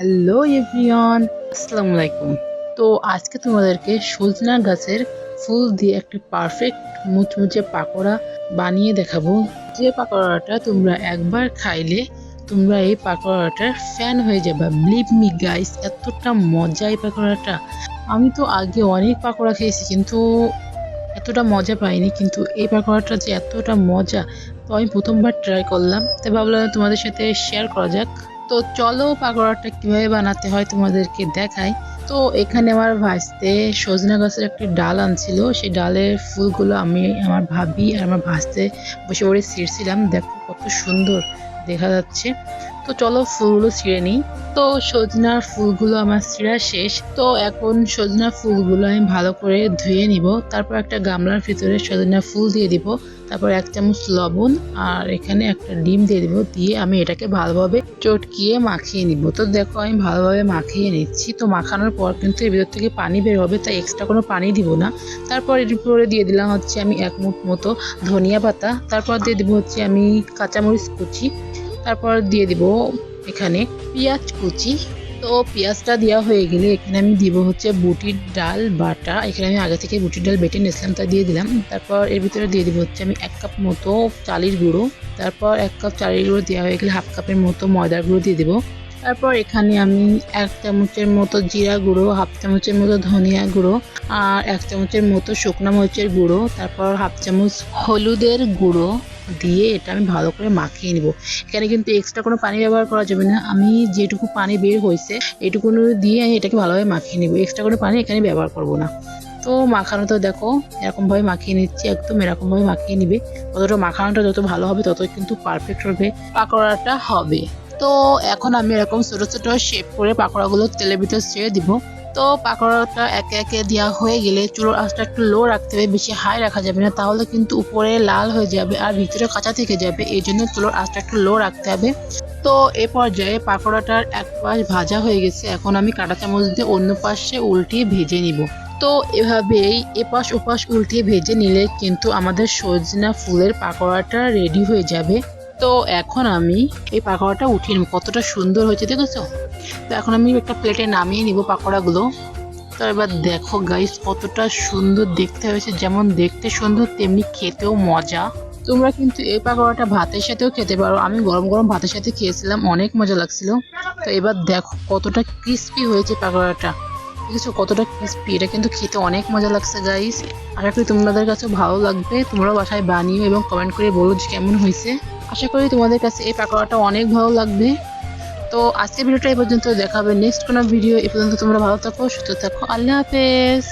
Hello everyone, আসসালামু আলাইকুম। তো আজকে তোমাদেরকে সজনা গাছের ফুল দিয়ে একটা পারফেক্ট মুচমুচে পাকোড়া বানিয়ে দেখাবো। যে পাকোড়াটা তোমরা একবার খাইলে তোমরা এই পাকোড়াটার ফ্যান হয়ে যাবে। বিলিভ মি গাইস, এতটা মজা এই পাকোড়াটা। আমি তো আগে অনেক পাকোড়া খেয়েছি কিন্তু এতটা মজা পাইনি, কিন্তু এই পাকোড়াটা যে এতটা মজা, তো আমি প্রথমবার ট্রাই করলাম, তাই ভাবলাম তোমাদের সাথে শেয়ার করা যাক। তো চলো পাকোড়াটা কিভাবে বানাতে হয় তোমাদেরকে দেখাই। তো এখানে আমার ভাজতে সজনা গাছের একটি ডাল আনছিল, সেই ডালের ফুলগুলো আমি আমার ভাবি আর আমার ভাজতে বসে বসে ছিঁড়ছিলাম। দেখো কত সুন্দর দেখা যাচ্ছে। তো চলো ফুলগুলো ছিঁড়ে নিই। তো সজনার ফুলগুলো আমার ছিঁড়া শেষ। তো এখন সজনার ফুলগুলো আমি ভালো করে ধুয়ে নিব। তারপর একটা গামলার ভিতরে সজনার ফুল দিয়ে দিব। তারপর 1 চামচ লবণ আর এখানে একটা ডিম দিয়ে দিব। দিয়ে আমি এটাকে ভালোভাবে চটকিয়ে মাখিয়ে নিব। তো দেখো আমি ভালোভাবে মাখিয়ে নিচ্ছি। তো মাখানোর পর কিন্তু এর ভিতর থেকে পানি বের হবে, তাই এক্সট্রা কোনো পানি দিব না। তারপর এর উপরে দিয়ে দিলাম হচ্ছে আমি 1 মুঠ মতো ধনিয়া পাতা। তারপর দিয়ে দিব হচ্ছে আমি কাঁচামরিচ কুচি। তারপর দিয়ে দিব এখানে পেঁয়াজ কুচি। তো পেঁয়াজটা দেওয়া হয়ে গেলে এখানে আমি দিব হচ্ছে বুটির ডাল বাটা। এখানে আমি আগে থেকে বুটির ডাল বেটে নিয়েছিলাম, তা দিয়ে দিলাম। তারপর এর ভিতরে দিয়ে দিব হচ্ছে আমি 1 কাপ মতো চালের গুঁড়ো। তারপর 1 কাপ চালের গুঁড়ো দেওয়া হয়ে গেলে 1/2 কাপের মতো ময়দার গুঁড়ো দিয়ে দিব। তারপর এখানে আমি 1 চামচের মতো জিরা গুঁড়ো, 1/2 চামচের মতো ধনিয়া গুঁড়ো আর 1 চামচের মতো শুকনো মরিচের গুঁড়ো, তারপর 1/2 চামচ হলুদের গুঁড়ো দিয়ে এটা আমি ভালো করে মাখিয়ে নিব। এখানে কিন্তু এক্সট্রা কোনো পানি ব্যবহার করা যাবে না। আমি যেটুকু পানি বের হয়েছে এটুকু দিয়ে আমি এটাকে ভালোভাবে মাখিয়ে নিব। এক্সট্রা কোনো পানি এখানে ব্যবহার করব না। তো মাখানোটা দেখো এরকমভাবে মাখিয়ে নিচ্ছি, একদম এরকমভাবে মাখিয়ে নিবে। ততটা মাখানোটা যত ভালো হবে ততই কিন্তু পারফেক্ট হবে পাকোড়াটা হবে। তো এখন আমি এরকম ছোট ছোট শেপ করে পাকোড়াগুলো তেলের ভিতর ছেড়ে দিব। তো পাকোড়াটা একে একে দেওয়া হয়ে গেলে চুলোর আঁচটা একটু লো রাখতে হবে, বেশি হাই রাখা যাবে না, তাহলে কিন্তু উপরে লাল হয়ে যাবে আর ভিতরে কাঁচা থেকে যাবে। এই জন্য চুলোর আঁচটা একটু লো রাখতে হবে। তো এ পর্যায়ে পাকোড়াটার এক পাশ ভাজা হয়ে গেছে, এখন আমি কাঁটা চামচ দিয়ে অন্য পাশে উল্টিয়ে ভেজে নিব। তো এভাবেই এপাশ ওপাশ উল্টিয়ে ভেজে নিলে কিন্তু আমাদের সজনা ফুলের পাকোড়াটা রেডি হয়ে যাবে। তো এখন আমি এই পাকোড়াটা উঠিয়ে নেব। কতটা সুন্দর হয়েছে দেখেছো? তো এখন আমি একটা প্লেটে নামিয়ে নিব পাকোড়াগুলো। তো এবার দেখো গাইস কতটা সুন্দর দেখতে হয়েছে, যেমন দেখতে সুন্দর তেমনি খেতেও মজা। তোমরা কিন্তু এই পাকোড়াটা ভাতের সাথেও খেতে পারো। আমি গরম গরম ভাতের সাথে খেয়েছিলাম, অনেক মজা লাগছিল। তো এবার দেখো কতটা ক্রিস্পি হয়েছে পাকোড়াটা, দেখেছো কতটা ক্রিস্পি। এটা কিন্তু খেতে অনেক মজা লাগছে গাইস। আশা করি তোমাদের কাছে ভালো লাগবে। তোমরাও বাসায় বানিও এবং কমেন্ট করে বলো যে কেমন হয়েছে। আশা করি তোমাদের কাছে এই পাকোড়াটা অনেক ভালো লাগবে। তো আজকের ভিডিওটা এই পর্যন্ত, দেখা হবে নেক্সট কোনো ভিডিও। এ পর্যন্ত তোমরা ভালো থাকো, সুস্থ থাকো, আল্লাহ হাফেজ।